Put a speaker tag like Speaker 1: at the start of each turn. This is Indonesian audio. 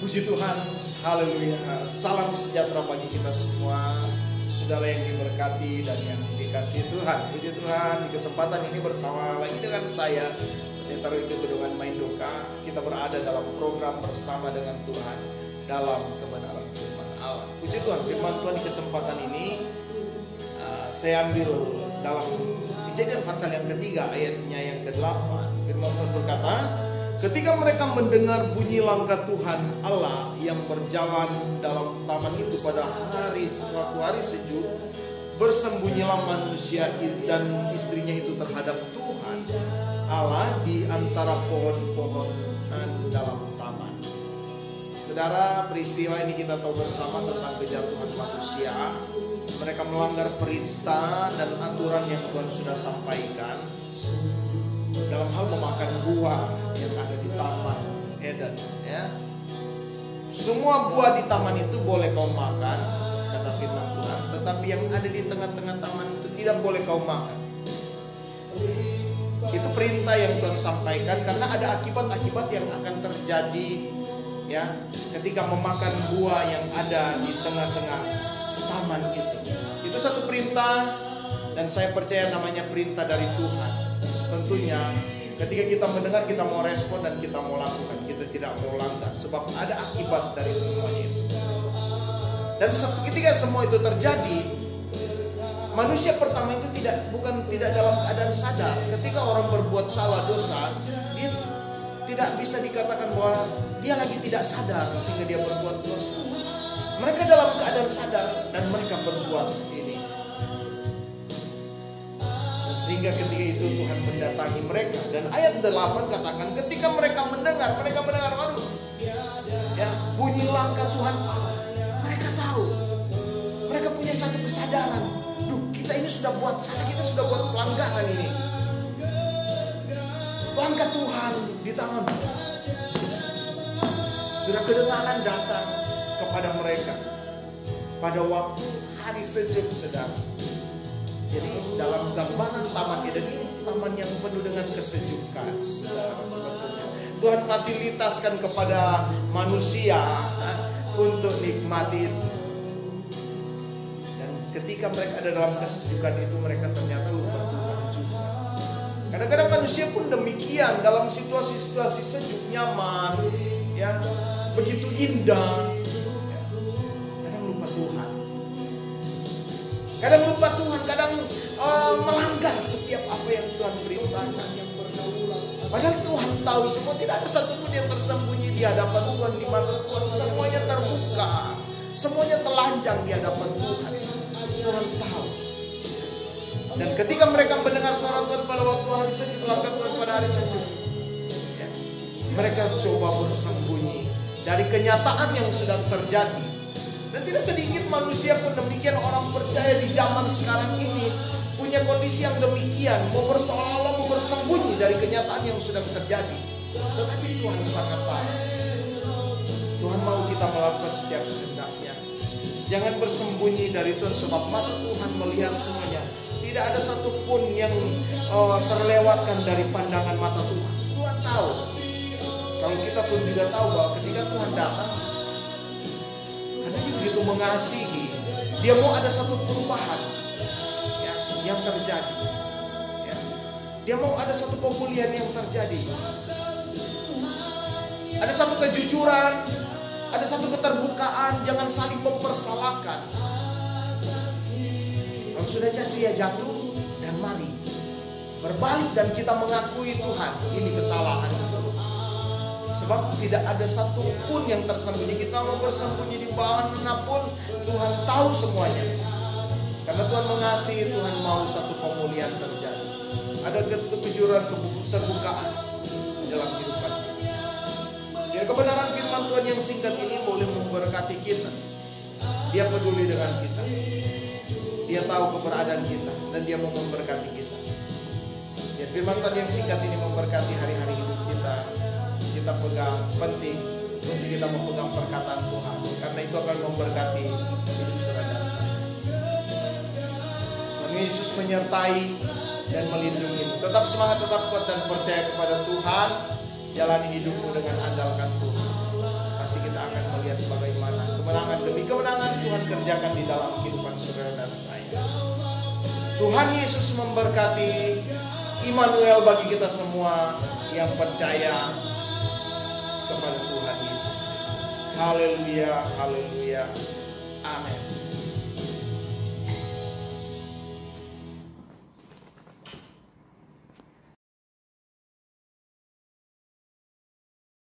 Speaker 1: Puji Tuhan, haleluya. Salam sejahtera bagi kita semua, saudara yang diberkati dan yang dikasihi Tuhan. Puji Tuhan, di kesempatan ini bersama lagi dengan saya, Pendeta Royke Bedungan Maindoka. Kita berada dalam program bersama dengan Tuhan dalam kebenaran firman Allah. Puji Tuhan, firman Tuhan di kesempatan ini saya ambil dalam Kejadian pasal yang ketiga ayatnya yang ke-8. Firman Tuhan berkata, ketika mereka mendengar bunyi langkah Tuhan Allah yang berjalan dalam taman itu pada suatu hari sejuk, bersembunyilah manusia dan istrinya itu terhadap Tuhan Allah di antara pohon-pohonan dalam taman. Saudara, peristiwa ini kita tahu bersama tentang kejatuhan manusia. Mereka melanggar perintah dan aturan yang Tuhan sudah sampaikan dalam hal memakan buah yang ada di taman Eden, ya. Semua buah di taman itu boleh kau makan, kata firman Tuhan, tetapi yang ada di tengah-tengah taman itu tidak boleh kau makan. Itu perintah yang Tuhan sampaikan karena ada akibat-akibat yang akan terjadi, ya, ketika memakan buah yang ada di tengah-tengah taman itu. Itu satu perintah dan saya percaya namanya perintah dari Tuhan. Tentunya ketika kita mendengar, kita mau respon dan kita mau lakukan, kita tidak mau langgar, sebab ada akibat dari semuanya itu. Dan ketika semua itu terjadi, manusia pertama itu tidak dalam keadaan sadar. Ketika orang berbuat salah dosa, dia tidak bisa dikatakan bahwa dia lagi tidak sadar sehingga dia berbuat dosa. Mereka dalam keadaan sadar dan mereka berbuat ini. Dan sehingga ketika itu Tuhan mendatangi mereka. Dan ayat 8 katakan ketika mereka mendengar, aduh, ya, bunyi langkah Tuhan Allah. Mereka tahu, mereka punya satu kesadaran. Duh, kita ini sudah buat salah, kita sudah buat pelanggaran ini. Langkah Tuhan di tangan. Sudah kedengaran datang kepada mereka pada waktu hari sejuk, saudara. Jadi dalam gambaran taman Eden ini taman yang penuh dengan kesejukan, saudara. Sebetulnya Tuhan fasilitaskan kepada manusia untuk nikmati itu. Dan ketika mereka ada dalam kesejukan itu, mereka ternyata lupa Tuhan juga. Kadang-kadang manusia pun demikian, dalam situasi-situasi sejuk, nyaman, ya, begitu indah, kadang lupa Tuhan. Kadang lupa Tuhan, kadang melanggar setiap apa yang Tuhan perintahkan. Padahal Tuhan tahu semua, tidak ada satupun yang tersembunyi di hadapan Tuhan, di mata Tuhan. Semuanya terbuka, semuanya telanjang di hadapan Tuhan. Tuhan tahu. Dan ketika mereka mendengar suara Tuhan pada waktu hari sejuk, langkah Tuhan pada hari sejuk, ya, mereka coba bersembunyi dari kenyataan yang sedang terjadi. Dan tidak sedikit manusia pun demikian, orang percaya di zaman sekarang ini punya kondisi yang demikian, mau seolah-olah mau bersembunyi dari kenyataan yang sedang terjadi. Tetapi Tuhan sangat tahu. Tuhan mau kita melakukan setiap kehendaknya. Jangan bersembunyi dari Tuhan, sebab mata Tuhan melihat semuanya. Tidak ada satupun yang terlewatkan dari pandangan mata Tuhan. Tuhan tahu. Kalau kita pun juga tahu bahwa ketika Tuhan datang, karena Dia begitu mengasihi, Dia mau ada satu perubahan, ya, yang terjadi, ya. Dia mau ada satu pemulihan yang terjadi, ada satu kejujuran, ada satu keterbukaan. Jangan saling mempersalahkan. Kalau sudah jatuh, ya jatuh, dan mari berbalik dan kita mengakui Tuhan, ini kesalahan. Sebab tidak ada satu pun yang tersembunyi. Kita mau bersembunyi di bawah manapun, Tuhan tahu semuanya. Karena Tuhan mengasihi, Tuhan mau satu pemulihan terjadi. Ada kejujuran, keterbukaan dalam kehidupan. Jadi kebenaran firman Tuhan yang singkat ini boleh memberkati kita. Dia peduli dengan kita. Dia tahu keberadaan kita dan Dia mau memberkati kita. Ya, firman Tuhan yang singkat ini memberkati hari-hari hidup kita. Kita pegang, penting untuk kita memegang perkataan Tuhan, karena itu akan memberkati hidup saudara saya. Tuhan Yesus menyertai dan melindungi. Tetap semangat, tetap kuat dan percaya kepada Tuhan. Jalani hidupmu dengan andalkan Tuhan. Pasti kita akan melihat bagaimana kemenangan demi kemenangan Tuhan kerjakan di dalam kehidupan saudara dan saya. Tuhan Yesus memberkati. Immanuel bagi kita semua yang percaya kepada Tuhan Yesus Kristus. Haleluya, haleluya, amin.